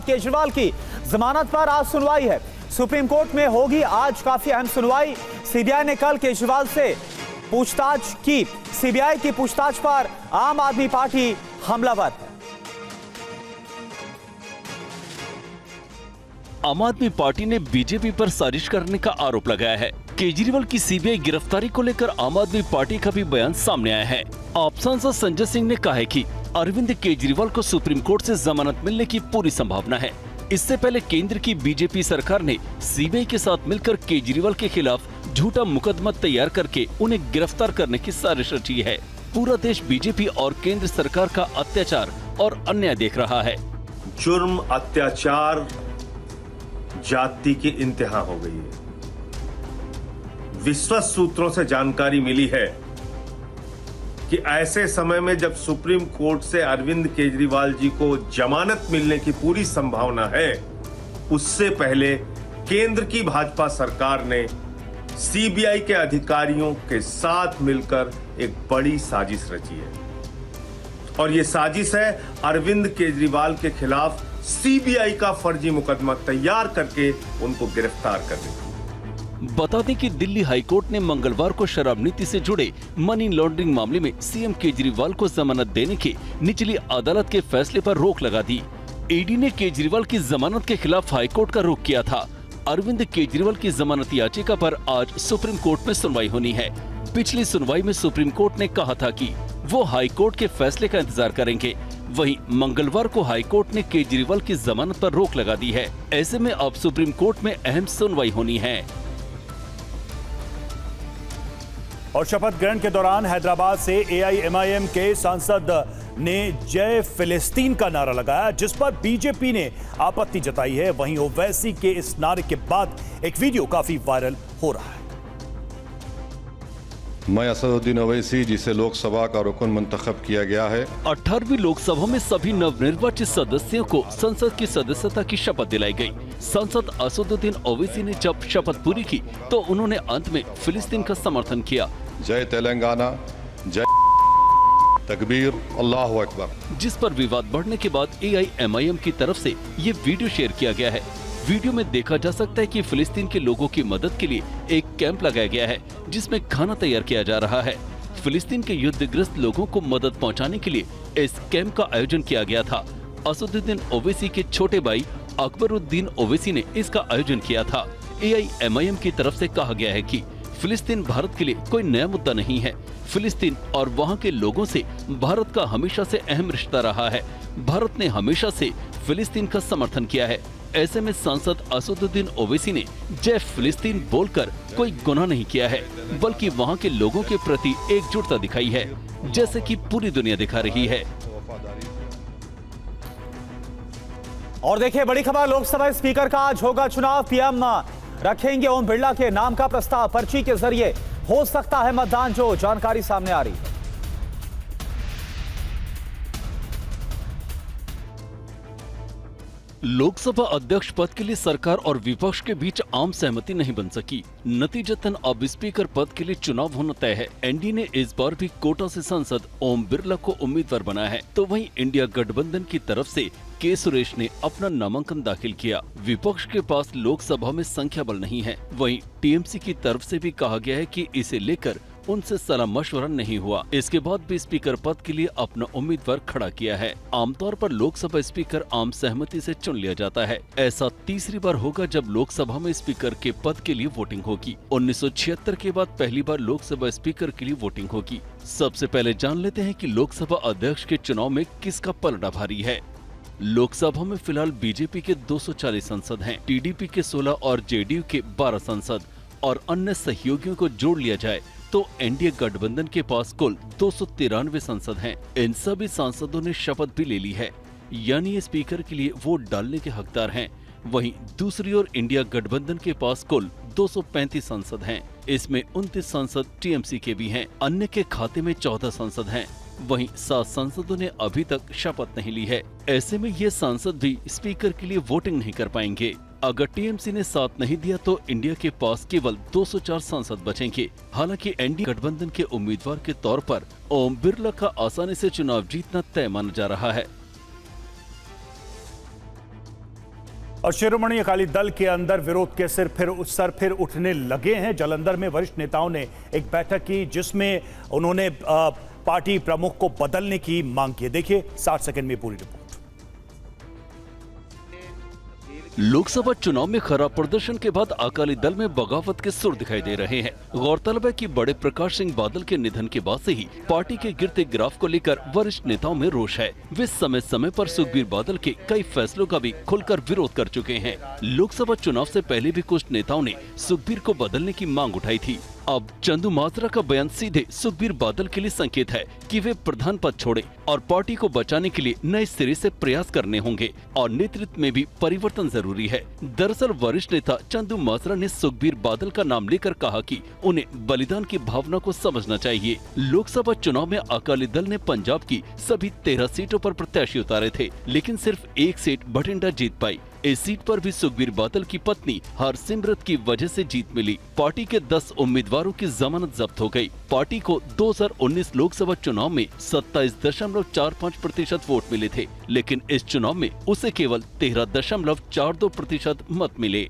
केजरीवाल की जमानत पर आज सुनवाई है। सुप्रीम कोर्ट में होगी आज काफी अहम सुनवाई। सीबीआई ने कल केजरीवाल से पूछताछ की। सीबीआई की पूछताछ पर आम आदमी पार्टी हमलावर है। आम आदमी पार्टी ने बीजेपी पर साजिश करने का आरोप लगाया है। केजरीवाल की सीबीआई गिरफ्तारी को लेकर आम आदमी पार्टी का भी बयान सामने आया है। आप सांसद संजय सिंह ने कहा है कि अरविंद केजरीवाल को सुप्रीम कोर्ट से जमानत मिलने की पूरी संभावना है। इससे पहले केंद्र की बीजेपी सरकार ने सीबीआई के साथ मिलकर केजरीवाल के खिलाफ झूठा मुकदमा तैयार करके उन्हें गिरफ्तार करने की साजिश रची है। पूरा देश बीजेपी और केंद्र सरकार का अत्याचार और अन्याय देख रहा है। जुर्म, अत्याचार, जाति की इंतहा हो गई है। विश्वस्त सूत्रों से जानकारी मिली है कि ऐसे समय में जब सुप्रीम कोर्ट से अरविंद केजरीवाल जी को जमानत मिलने की पूरी संभावना है, उससे पहले केंद्र की भाजपा सरकार ने सीबीआई के अधिकारियों के साथ मिलकर एक बड़ी साजिश रची है। और यह साजिश है अरविंद केजरीवाल के खिलाफ सीबीआई का फर्जी मुकदमा तैयार करके उनको गिरफ्तार करने की। बता दें कि दिल्ली हाईकोर्ट ने मंगलवार को शराब नीति से जुड़े मनी लॉन्ड्रिंग मामले में सीएम केजरीवाल को जमानत देने के निचली अदालत के फैसले पर रोक लगा दी। ईडी ने केजरीवाल की जमानत के खिलाफ हाईकोर्ट का रुख किया था। अरविंद केजरीवाल की जमानत याचिका पर आज सुप्रीम कोर्ट में सुनवाई होनी है। पिछली सुनवाई में सुप्रीम कोर्ट ने कहा था कि वो हाईकोर्ट के फैसले का इंतजार करेंगे। वहीं मंगलवार को हाईकोर्ट ने केजरीवाल की जमानत पर रोक लगा दी है। ऐसे में अब सुप्रीम कोर्ट में अहम सुनवाई होनी है। और शपथ ग्रहण के दौरान हैदराबाद से एआईएमआईएम के सांसद ने जय फिलिस्तीन का नारा लगाया, जिस पर बीजेपी ने आपत्ति जताई है। वहीं ओवैसी के इस नारे के बाद एक वीडियो काफी वायरल हो रहा है। मैं असदुद्दीन ओवैसी, जिसे लोकसभा का रुकन मुंतखब किया गया है। 18वीं लोकसभा में सभी नवनिर्वाचित सदस्यों को संसद की सदस्यता की शपथ दिलाई गई। सांसद असदुद्दीन ओवैसी ने जब शपथ पूरी की तो उन्होंने अंत में फिलिस्तीन का समर्थन किया। जय तेलंगाना, जय तकबीर, अल्लाहु अकबर। जिस पर विवाद बढ़ने के बाद एआईएमआईएम की तरफ से ये वीडियो शेयर किया गया है। वीडियो में देखा जा सकता है कि फिलिस्तीन के लोगों की मदद के लिए एक कैंप लगाया गया है, जिसमें खाना तैयार किया जा रहा है। फिलिस्तीन के युद्धग्रस्त लोगों को मदद पहुंचाने के लिए इस कैंप का आयोजन किया गया था। असदुद्दीन ओवैसी के छोटे भाई अकबरुद्दीन ओवैसी ने इसका आयोजन किया था। एआईएमआईएम की तरफ से कहा गया है कि फिलिस्तीन भारत के लिए कोई नया मुद्दा नहीं है। फिलिस्तीन और वहाँ के लोगों से भारत का हमेशा से अहम रिश्ता रहा है। भारत ने हमेशा से फिलिस्तीन का समर्थन किया है। ऐसे में सांसद असदुद्दीन ओवैसी ने जय फिलिस्तीन बोलकर कोई गुनाह नहीं किया है, बल्कि वहाँ के लोगों के प्रति एकजुटता दिखाई है, जैसे कि पूरी दुनिया दिखा रही है। और देखिए बड़ी खबर, लोकसभा स्पीकर का आज होगा चुनाव। पीएम रखेंगे ओम बिरला के नाम का प्रस्ताव। पर्ची के जरिए हो सकता है मतदान, जो जानकारी सामने आ रही है। लोकसभा अध्यक्ष पद के लिए सरकार और विपक्ष के बीच आम सहमति नहीं बन सकी। नतीजतन अब स्पीकर पद के लिए चुनाव होना तय है। एनडीए ने इस बार भी कोटा से सांसद ओम बिरला को उम्मीदवार बनाया है, तो वहीं इंडिया गठबंधन की तरफ से के सुरेश ने अपना नामांकन दाखिल किया। विपक्ष के पास लोकसभा में संख्या बल नहीं है। वहीं टीएमसी की तरफ से भी कहा गया है कि इसे लेकर उनसे सलाह मशवरा नहीं हुआ। इसके बाद भी स्पीकर पद के लिए अपना उम्मीदवार खड़ा किया है। आमतौर पर लोकसभा स्पीकर आम सहमति से चुन लिया जाता है। ऐसा तीसरी बार होगा जब लोकसभा में स्पीकर के पद के लिए वोटिंग होगी। 1976 के बाद पहली बार लोकसभा स्पीकर के लिए वोटिंग होगी। सबसे पहले जान लेते हैं कि लोकसभा अध्यक्ष के चुनाव में किसका पलड़ा भारी है। लोकसभा में फिलहाल बीजेपी के 240 सांसद हैं, टीडीपी के 16 और जेडीयू के 12 सांसद और अन्य सहयोगियों को जोड़ लिया जाए तो एनडीए गठबंधन के पास कुल 293 सांसद हैं। इन सभी सांसदों ने शपथ भी ले ली है, यानी ये स्पीकर के लिए वोट डालने के हकदार हैं। वहीं दूसरी ओर इंडिया गठबंधन के पास कुल 235 सांसद हैं। इसमें 29 सांसद टीएमसी के भी हैं। अन्य के खाते में 14 सांसद हैं। वहीं 7 सांसदों ने अभी तक शपथ नहीं ली है। ऐसे में ये सांसद भी स्पीकर के लिए वोटिंग नहीं कर पाएंगे। अगर टीएमसी ने साथ नहीं दिया तो इंडिया के पास केवल 204 सांसद बचेंगे। हालांकि एनडीए गठबंधन के उम्मीदवार के तौर पर ओम बिरला का आसानी से चुनाव जीतना तय माना जा रहा है। और शिरोमणि अकाली दल के अंदर विरोध के सर फिर उठने लगे हैं। जालंधर में वरिष्ठ नेताओं ने एक बैठक की जिसमें उन्होंने पार्टी प्रमुख को बदलने की मांग की। देखिए 60 सेकंड में पूरी रिपोर्ट। लोकसभा चुनाव में खराब प्रदर्शन के बाद अकाली दल में बगावत के सुर दिखाई दे रहे हैं। गौरतलब है कि बड़े प्रकाश सिंह बादल के निधन के बाद से ही पार्टी के गिरते ग्राफ को लेकर वरिष्ठ नेताओं में रोष है। वे समय समय पर सुखबीर बादल के कई फैसलों का भी खुलकर विरोध कर चुके हैं। लोकसभा चुनाव से पहले भी कुछ नेताओं ने सुखबीर को बदलने की मांग उठाई थी। अब चंदूमाजरा का बयान सीधे सुखबीर बादल के लिए संकेत है कि वे प्रधान पद छोड़े और पार्टी को बचाने के लिए नए सिरे से प्रयास करने होंगे और नेतृत्व में भी परिवर्तन जरूरी है। दरअसल वरिष्ठ नेता चंदूमाजरा ने सुखबीर बादल का नाम लेकर कहा कि उन्हें बलिदान की भावना को समझना चाहिए। लोकसभा चुनाव में अकाली दल ने पंजाब की सभी 13 सीटों पर प्रत्याशी उतारे थे, लेकिन सिर्फ एक सीट बठिंडा जीत पाई। इस सीट पर भी सुखबीर बादल की पत्नी हरसिमरत की वजह से जीत मिली। पार्टी के 10 उम्मीदवारों की जमानत जब्त हो गई। पार्टी को 2019 लोकसभा चुनाव में 27.45% वोट मिले थे, लेकिन इस चुनाव में उसे केवल 13.42% मत मिले।